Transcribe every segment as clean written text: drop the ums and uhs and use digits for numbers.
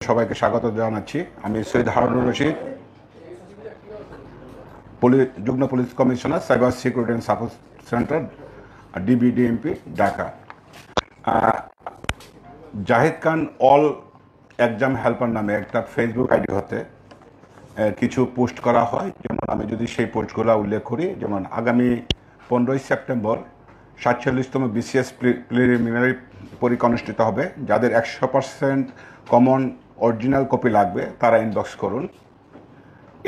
সবাইকে স্বাগত জানাচ্ছি। আমি সৈয়দ হারুনুর রশিদ, যুগ্ম police commissioner, cyber security and support centre, DB DMP, Dhaka. Zahid Khan all exam helper নামে একটা ফেসবুক আইডি হতে কিছু পোস্ট করা হয়। যেমন আমি যদি সেই পোস্টগুলো উল্লেখ করি, যেমন আগামী 15ই সেপ্টেম্বর 47তম বিসিএস প্রিলিমিনারি পরীক্ষা অনুষ্ঠিত হবে। যাদের 100% কমন অরিজিনাল কপি লাগবে তারা ইনবক্স করুন।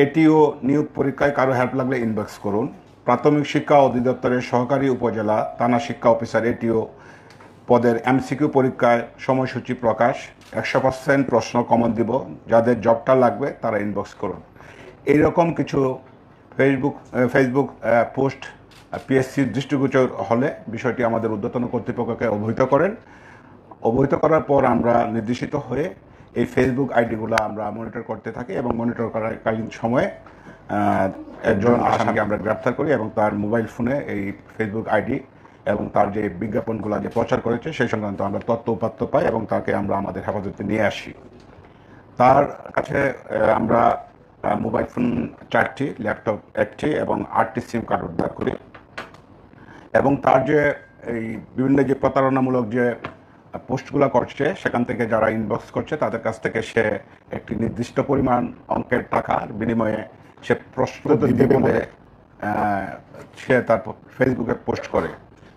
এটিও নিয়োগ পরীক্ষায় কারো হেল্প লাগলে ইনবক্স করুন। প্রাথমিক শিক্ষা অধিদপ্তরের সহকারী উপজেলা থানা শিক্ষা অফিসার এটিও পদের এমসিকিউ পরীক্ষায় সময়সূচি প্রকাশ। 100% প্রশ্ন কমন দিব। যাদের জবটা লাগবে তারা ইনবক্স করুন। এইরকম কিছু ফেসবুক পোস্ট পিএসসির দৃষ্টিগোচর হলে বিষয়টি আমাদের ঊর্ধ্বতন কর্তৃপক্ষকে অবহিত করেন। অবহিত করার পর আমরা নির্দেশিত হয়ে এই ফেসবুক আইডিগুলো আমরা মনিটর করতে থাকি এবং মনিটর করাকালীন সময়ে একজন আসামিকে আমরা গ্রেপ্তার করি এবং তার মোবাইল ফোনে এই ফেসবুক আইডি এবং তার যে বিজ্ঞাপনগুলো যে প্রচার করেছে সেই সংক্রান্ত আমরা তথ্য উপাত্ত পাই এবং তাকে আমরা আমাদের হেফাজতে নিয়ে আসি। তার কাছে আমরা মোবাইল ফোন 4টি, ল্যাপটপ 1টি এবং 8টি সিম কার্ড উদ্ধার করি এবং তার যে এই বিভিন্ন যে প্রতারণামূলক যে পোস্টগুলো করছে সেখান থেকে যারা ইনবক্স করছে তাদের কাছ থেকে সে একটি নির্দিষ্ট পরিমাণ অঙ্কের টাকার বিনিময়ে সে প্রশ্ন দিবে বলে সে তার ফেসবুকে পোস্ট করে।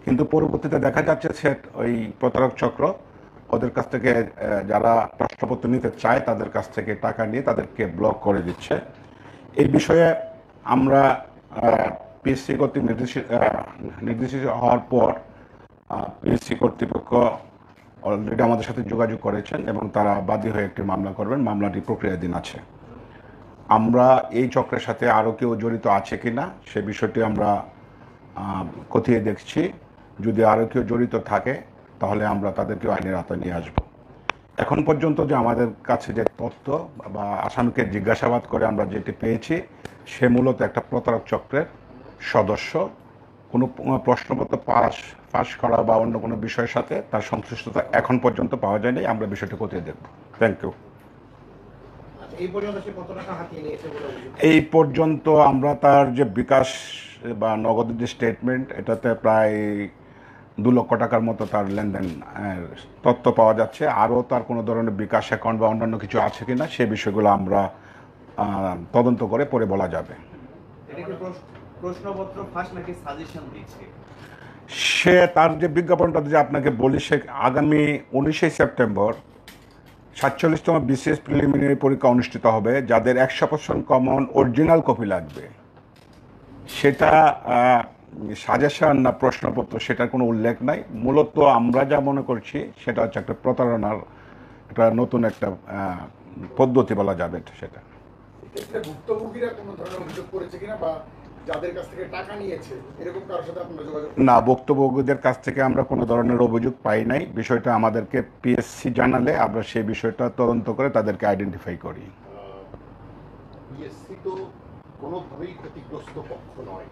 কিন্তু পরবর্তীতে দেখা যাচ্ছে সে ওই প্রতারক চক্র ওদের কাছ থেকে যারা প্রশ্নপত্র নিতে চায় তাদের কাছ থেকে টাকা নিয়ে তাদেরকে ব্লক করে দিচ্ছে। এই বিষয়ে আমরা পিএসসি কর্তৃক নির্দেশিত হওয়ার পর পিএসসি কর্তৃপক্ষ অলরেডি আমাদের সাথে যোগাযোগ করেছেন এবং তারা বাদী হয়ে একটি মামলা করবেন। মামলাটি প্রক্রিয়াধীন আছে। আমরা এই চক্রের সাথে আরও কেউ জড়িত আছে কিনা সে বিষয়টি আমরা খতিয়ে দেখছি। যদি আরও কেউ জড়িত থাকে তাহলে আমরা তাদেরকে আইনের আওতায় নিয়ে আসব। এখন পর্যন্ত যে আমাদের কাছে যে তথ্য বা আসামিকে জিজ্ঞাসাবাদ করে আমরা যেটি পেয়েছি সে মূলত একটা প্রতারক চক্রের সদস্য। কোনো প্রশ্নপত্র পাশ করা বা অন্য কোনো বিষয়ের সাথে তার সংশ্লিষ্টতা এখন পর্যন্ত পাওয়া যায়নি। আমরা বিষয়টি খতিয়ে দেখব। Thank you. এই পর্যন্ত আমরা তার যে বিকাশ বা নগদের যে স্টেটমেন্ট এটাতে প্রায় 2 লক্ষ টাকার মতো তার লেনদেন তথ্য পাওয়া যাচ্ছে। আরও তার কোনো ধরনের বিকাশ অ্যাকাউন্ট বা অন্যান্য কিছু আছে কিনা সে বিষয়গুলো আমরা তদন্ত করে পরে বলা যাবে। সে তার যে বিজ্ঞাপনটা যে আপনাকে বলি, সে আগামী 19 সেপ্টেম্বর 47তম বিসিএস প্রিলিমিনারি পরীক্ষা অনুষ্ঠিত হবে। যাদের 100% কমন অরিজিনাল কপি লাগবে, সেটা সাজেশন না প্রশ্নপত্র সেটার কোনো উল্লেখ নাই। মূলত আমরা যা মনে করছি সেটা হচ্ছে একটা প্রতারণার একটা নতুন একটা পদ্ধতি বলা যাবে। সেটা ভুক্তভোগীরা কোনো ধরনের অভিযোগ করেছে কিনা বা যাদের কাছ থেকে টাকা নিয়েছে এরকম কারোর সাথে আপনারা যোগাযোগ? না, ভুক্তভোগীদের কাছ থেকে আমরা কোনো ধরনের অভিযোগ পাই নাই। বিষয়টা আমাদেরকে পিএসসি জানালে আমরা সেই বিষয়টা তদন্ত করে তাদেরকে আইডেন্টিফাই করি। পিএসসি তো কোনোভাবেই ক্ষতিগ্রস্ত পক্ষ নয়।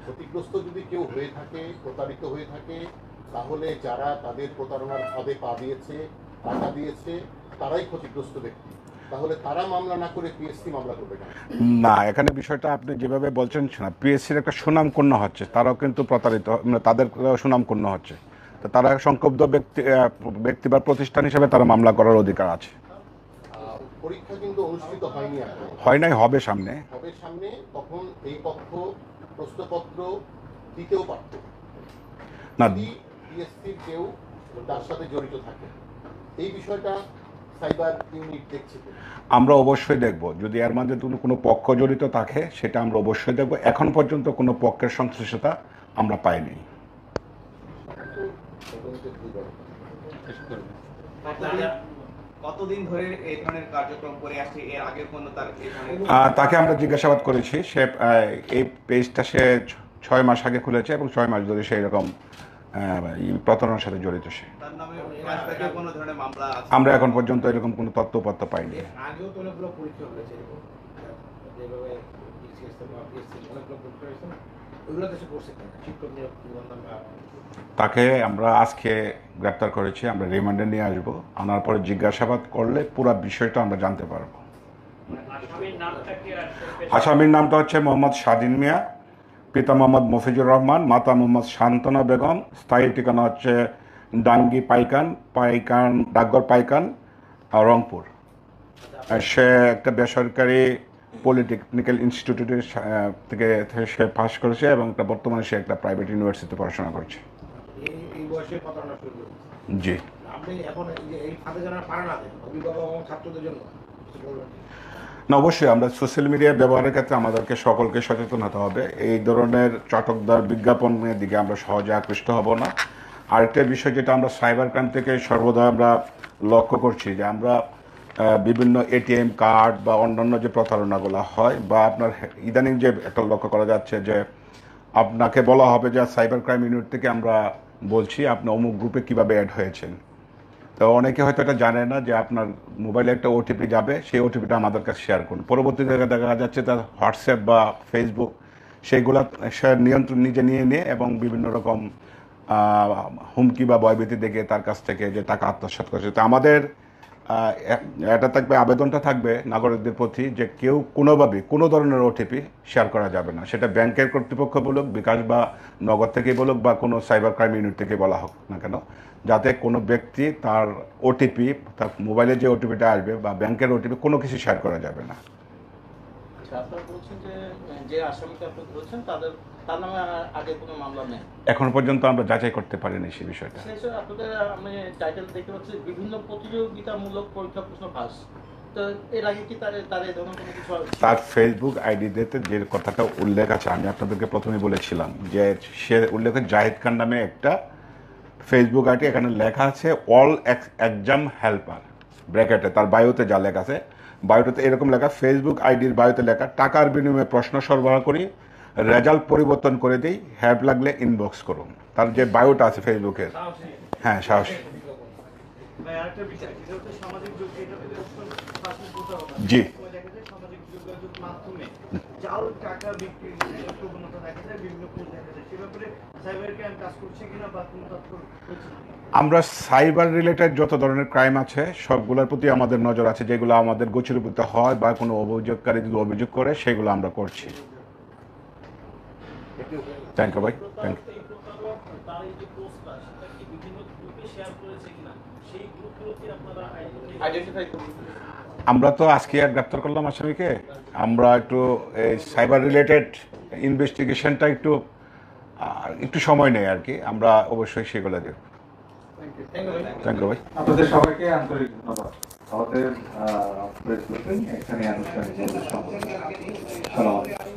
ক্ষতিগ্রস্ত যদি কেউ হয়ে থাকে, প্রতারিত হয়ে থাকে, তাহলে যারা তাদের প্রতারণার ফাঁদে পা দিয়েছে, টাকা দিয়েছে, তারাই ক্ষতিগ্রস্ত ব্যক্তি। তাহলে তারা মামলা না করে পিএসসি মামলা করবে না? এখানে বিষয়টা আপনি যেভাবে বলছেন না, পিএসসির একটা সুনাম ক্ষুণ্ণ হচ্ছে, তারাও কিন্তু প্রতারিত, তাদের সুনাম ক্ষুণ্ণ হচ্ছে। তো তারা সংক্ষুব্ধ ব্যক্তি বা প্রতিষ্ঠান হিসেবে তারা মামলা করার অধিকার আছে। পরীক্ষা কিন্তু অনুষ্ঠিত হয়নি, হয় নাই, হবে সামনে। তখন এই পক্ষ প্রশ্নপত্র দিতেও পারত না, পিএসসির কেউ তার সাথে জড়িত থাকে। এই বিষয়টা সাইবার ইউনিট দেখছে। আমরা অবশ্যই দেখব। যদি এর মধ্যে কোনো পক্ষ জড়িত থাকে সেটা আমরা অবশ্যই দেখব। এখন পর্যন্ত কোনো পক্ষের সংশ্লিষ্টতা আমরা পাইনি। কতদিন ধরে এই ধরনের কার্যক্রম করে আসছে? এর আগে কোনো তাকে আমরা জিজ্ঞাসাবাদ করেছি। সে এই পেজটা সে 6 মাস আগে খুলেছে এবং 6 মাস ধরে সেই রকম প্রতারণার সাথে জড়িত। সে আমরা এখন পর্যন্ত এরকম কোনো তথ্যপত্র পাইনি। ওইগুলো দেশে করছে কিনা শিক্ষক নিয়োগ নিবন্ধন বা তাকে আমরা আজকে গ্রেপ্তার করেছি, আমরা রিমান্ডে নিয়ে আসবো, আনার পরে জিজ্ঞাসাবাদ করলে পুরো বিষয়টা আমরা জানতে পারবো। আসামির নামটা হচ্ছে মোহাম্মদ স্বাধীন মিয়া, পিতা মোহাম্মদ মফিজুর রহমান, মাতা মোহাম্মদ শান্তনা বেগম, স্থায়ী ঠিকানা হচ্ছে ডাঙ্গি ডাকঘর পাইকান, রংপুর। সে একটা বেসরকারি পলিটেকনিক্যাল ইনস্টিটিউটে থেকে সে পাশ করেছে এবং বর্তমানে সে একটা প্রাইভেট ইউনিভার্সিটিতে পড়াশোনা করছে। এই বয়সে প্রতারণা শুরু করেছে। জি, আপনি এখন এই ফাঁদে জানার পারে না দেন অভিভাবক এবং ছাত্রদের জন্য কিছু বলবেন? না, অবশ্যই আমরা সোশ্যাল মিডিয়া ব্যবহারের ক্ষেত্রে আমাদেরকে সকলকে সচেতন হতে হবে। এই ধরনের চটকদার বিজ্ঞাপনের দিকে আমরা সহজে আকৃষ্ট হব না। আরেকটা বিষয় যেটা আমরা সাইবার ক্রাইম থেকে সর্বদা আমরা লক্ষ্য করছি যে আমরা বিভিন্ন এটিএম কার্ড বা অন্যান্য যে প্রতারণাগুলো হয় বা আপনার ইদানিং যে একটা লক্ষ্য করা যাচ্ছে যে আপনাকে বলা হবে যে সাইবার ক্রাইম ইউনিট থেকে আমরা বলছি আপনি অমুক গ্রুপে কীভাবে অ্যাড হয়েছেন। তো অনেকে হয়তো এটা জানে না যে আপনার মোবাইলে একটা ওটিপি যাবে, সেই ওটিপিটা আমাদের কাছে শেয়ার করুন। পরবর্তীতে দেখা যাচ্ছে তার হোয়াটসঅ্যাপ বা ফেসবুক সেইগুলা সে নিয়ন্ত্রণ নিজে নিয়ে এবং বিভিন্ন রকম হুমকি বা ভয়ভীতি দেখে তার কাছ থেকে যে টাকা আত্মসাৎ করছে। তো আমাদের এটা থাকবে, আবেদনটা থাকবে নাগরিকদের প্রতি যে কেউ কোনোভাবে কোনো ধরনের ওটিপি শেয়ার করা যাবে না, সেটা ব্যাংকের কর্তৃপক্ষ বলুক, বিকাশ বা নগদ থেকে বলুক বা কোনো সাইবার ক্রাইম ইউনিট থেকে বলা হোক না কেন, যাতে কোনো ব্যক্তি তার ওটিপি, তার মোবাইলে যে ওটিপিটা আসবে বা ব্যাংকের ওটিপি কোনো কিছু শেয়ার করা যাবে না। আপনারা বলছেন যে আসামিকে আপনি ধরেছেন তার নামে আগে কোনো মামলা নেই? এখন পর্যন্ত আমরা যাচাই করতে পারিনি সেই বিষয়টা। শেষে আপনাদের আমি টাইটেল দেখতে পাচ্ছি বিভিন্ন প্রতিযোগিতামূলক পরীক্ষা প্রশ্ন ফাঁস। তো এর আগে কি তার এই ধরনের কোনো কিছু? তার ফেসবুক আইডিতে যে কথাটা উল্লেখ আছে আমি আপনাদেরকে প্রথমে বলেছিলাম যে সে উল্লেখ জাহিদ খান নামে একটা ফেসবুক আইডি, এখানে লেখা আছে অল এক্সাম হেল্পার ব্র্যাকেটে, তার বায়োতে যা লেখা আছে, বায়োতে এরকম লেখা, ফেসবুক আইডির বায়োতে লেখা টাকার বিনিময়ে প্রশ্ন সরবরাহ করি, রেজাল্ট পরিবর্তন করে দিই, হেল্প লাগলে ইনবক্স করুন। তার যে বায়োটা আছে ফেসবুকের, হ্যাঁ সাহসী। জি, আমরা সাইবার রিলেটেড যত ধরনের ক্রাইম আছে সবগুলোর প্রতি আমাদের নজর আছে, যেগুলো আমাদের গোচরীভূত হয় বা কোনো অভিযোগকারী যদি অভিযোগ করে সেগুলো আমরা করছি। থ্যাংক ইউ ভাই, থ্যাংক ইউ। আমরা তো আজকে আর গ্রেপ্তার করলাম আসামিকে, আমরা একটু এই সাইবার রিলেটেড ইনভেস্টিগেশনটা একটু সময় নেই আর কি, আমরা অবশ্যই সেগুলো দেব। থ্যাংক ইউ ভাই। আপনাদের সবাইকে আন্তরিক ধন্যবাদ। আমাদের প্রেস ব্রিফিং এখানে আনুষ্ঠানিক সমাপ্ত। সালাম আলাইকুম।